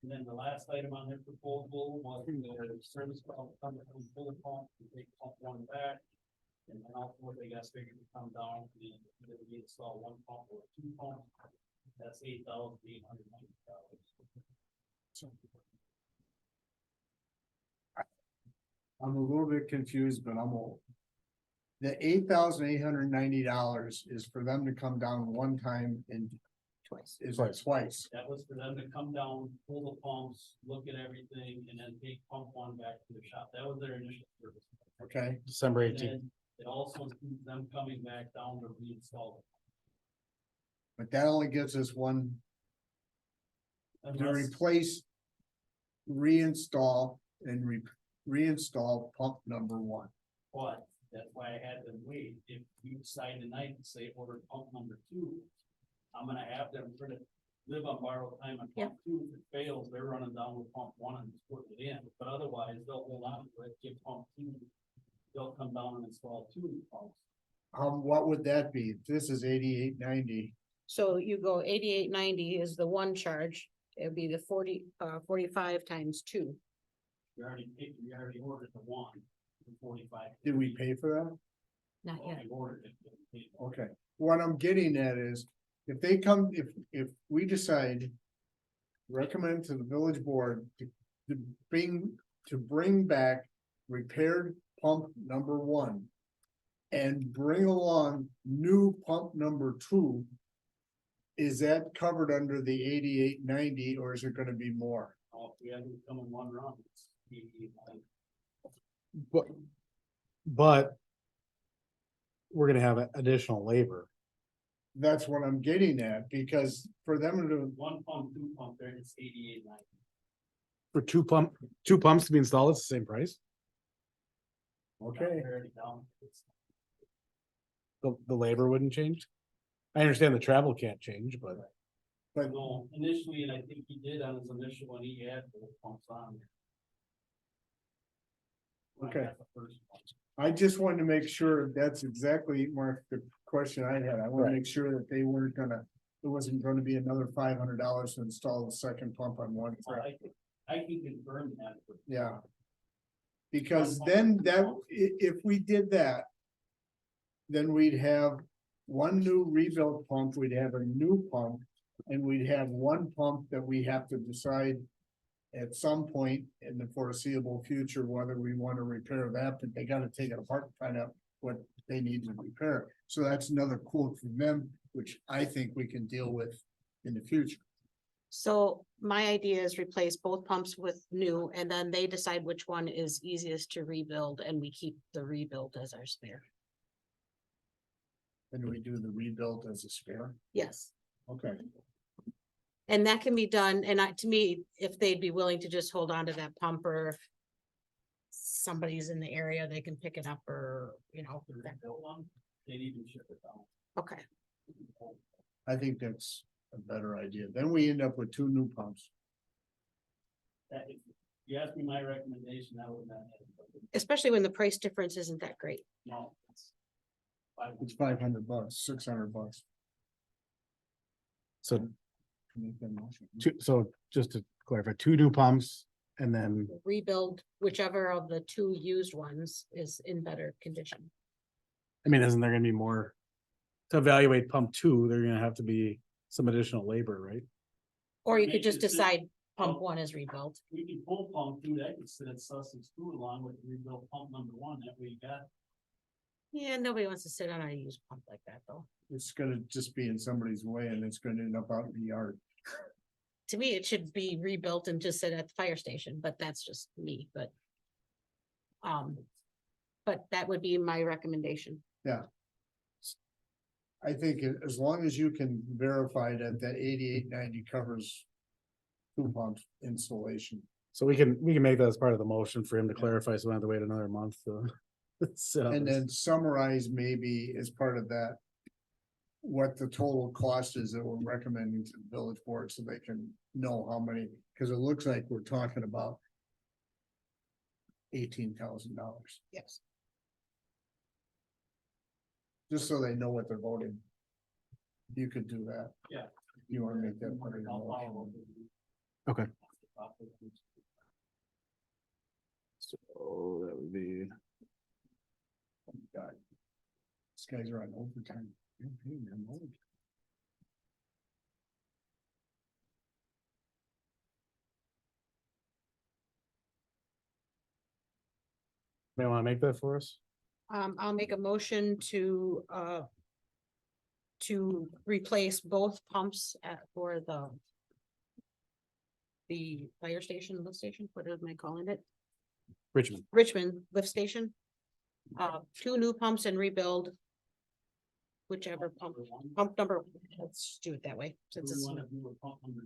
And then the last item on their proposal was the service call, come from full pump, to take pump one back. And then also what they got figured to come down, and either we install one pump or two pumps. That's $8,890. I'm a little bit confused, but I'm old. The $8,890 is for them to come down one time and twice. is it twice? That was for them to come down, pull the pumps, look at everything, and then take pump one back to the shop. That was their initial service. Okay, December And 18th. then it also includes them coming back down to reinstall it. but that only gives us one to Unless- replace, reinstall and reinstall pump number one. But that's why I had them wait. If you decide tonight to say order pump number two, I'm gonna have them sort of live on borrowed time on pump two. If it fails, they're running down with pump one and just putting it in. But otherwise, they'll hold on to it, give pump two. They'll come down and install two new pumps. What would that be? This is 8890. So you go 8890 is the one charge. It'd be the 45 times 2. We already ordered the one for 45. Did we pay for that? Not Well, yet. we ordered it. But we paid for it. Okay, what I'm getting at is, if they come, if we decide. Recommend to the village board to bring back repaired pump number one. And bring along new pump number two. Is that covered under the 8890 or is it gonna be more? If we have to come in one run, it's 88. But we're gonna have additional labor. That's what I'm getting at, because for them to, One pump, two pump there, it's 88.90. For two pumps to be installed, it's the same price. okay, Already down. It's- The labor wouldn't change. I understand the travel can't change, but but No, initially, and I think he did on his initial one, he had both pumps on. there. When I Okay. got the first one. I just wanted to make sure that's exactly, Mark, the question I had. I want Right. to make sure that they weren't gonna, it wasn't gonna be another $500 to install the second pump on one. I can confirm that. but- Yeah. Because then that, if we did that. Then we'd have one new rebuilt pump, we'd have a new pump, and we'd have one pump that we have to decide. At some point in the foreseeable future, whether we want to repair that, but they gotta take it apart and find out what they need to repair. So that's another quote from them, which I think we can deal with in the future. So my idea is replace both pumps with new, and then they decide which one is easiest to rebuild, and we keep the rebuild as our spare. And we do the rebuild as a spare. Yes. Okay. And that can be done, and to me, if they'd be willing to just hold on to that pump, or if somebody's in the area, they can pick it up, or, you know, The rebuilt one, they'd even ship it down. okay. I think that's a better idea. Then we end up with two new pumps. That, if you ask me my recommendation, I would not. Especially when the price difference isn't that great. No. It's $500, $600. so Make that motion. so just to clarify, two new pumps and then, Rebuild whichever of the two used ones is in better condition. I mean, isn't there gonna be more? To evaluate pump two, there're gonna have to be some additional labor, right? Or you Make could just it sit- decide pump one is rebuilt. We can pull pump two, that could sit at Sussex two along with the rebuilt pump number one, that way you got. Yeah, nobody wants to sit on a used pump like that, though. It's gonna just be in somebody's way and it's gonna end up out in the yard. To me, it should be rebuilt and just sit at the fire station, but that's just me, but. But that would be my recommendation. I think as long as you can verify that that 8890 covers. Two pumps installation. So we can make that as part of the motion for him to clarify, so we don't have to wait another month to. sit on And this. then summarize maybe as part of that. What the total cost is that we're recommending to the village board so they can know how many, because it looks like we're talking about. $18,000, Yes. just so they know what they're voting. You could do that. Yeah. You wanna make that part of your I'll follow motion. up with you. Okay. So that would be, God. These guys are on overtime. You're paying them overtime. may wanna make that for us? I'll make a motion to replace both pumps for the fire station, lift station, what am I calling it? Richmond, Richmond lift station. Two new pumps and rebuild. Whichever pump number, let's do it that way, Do since we it's, wanna do a pump number?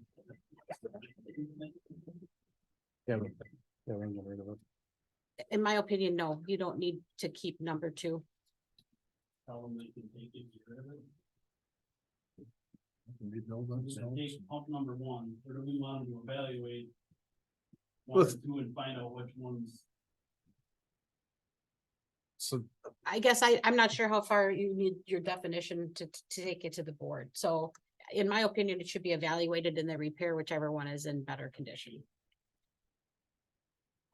yeah, we're gonna get rid of it. in my opinion, no, you don't need to keep number two. Tell them they can take it, get rid of it. Rebuild We're themselves. gonna take pump number one, or do we want to evaluate? Well, One or two and find out which ones. So I guess I'm not sure how far you need your definition to take it to the board, so. In my opinion, it should be evaluated and then repair whichever one is in better condition.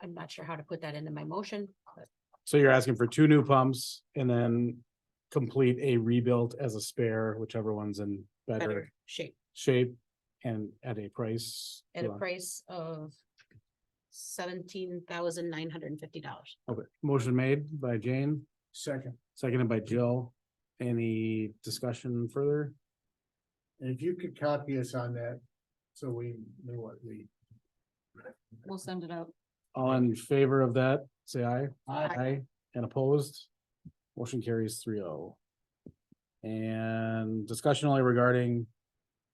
I'm not sure how to put that into my motion, but So you're asking for two new pumps and then complete a rebuild as a spare, whichever one's in better better shape shape and at a price. at a price of $17,950. Okay, motion made by Jane, Second, seconded by Jill. Any discussion further? and if you could copy us on that, so we know what we. We'll send it out. All in favor of that, say aye. Aye. And opposed? Motion carries 3-0. And discussion only regarding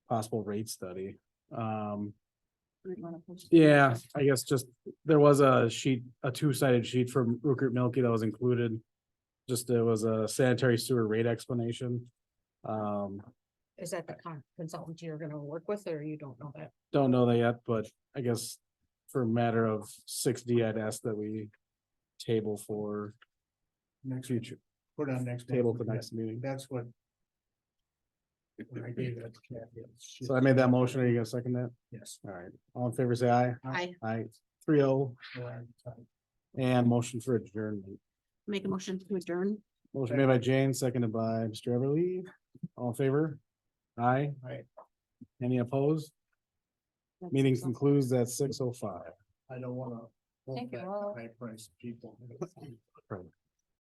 possible rate study. We'd wanna post- Yeah, I guess just, there was a sheet, a two-sided sheet from Rupert Milky that was included. Just, there was a sanitary sewer rate explanation. Is that the consultant you're gonna work with, or you don't know that? Don't know that yet, but I guess for a matter of 6D, I'd ask that we table for Next, future, put on next. table month. for next meeting. That's what. When I gave that to Kathy. So I made that motion. Are you gonna second that? Yes. All right, all in favor, say aye. I Aye, 3-0, and motion for adjournment. make a motion to adjourn. Motion made by Jane, seconded by Mr. Everly. All in favor? Aye. Aye. Any opposed? Meeting concludes at 6:05. I don't wanna. Thank you all. High price people.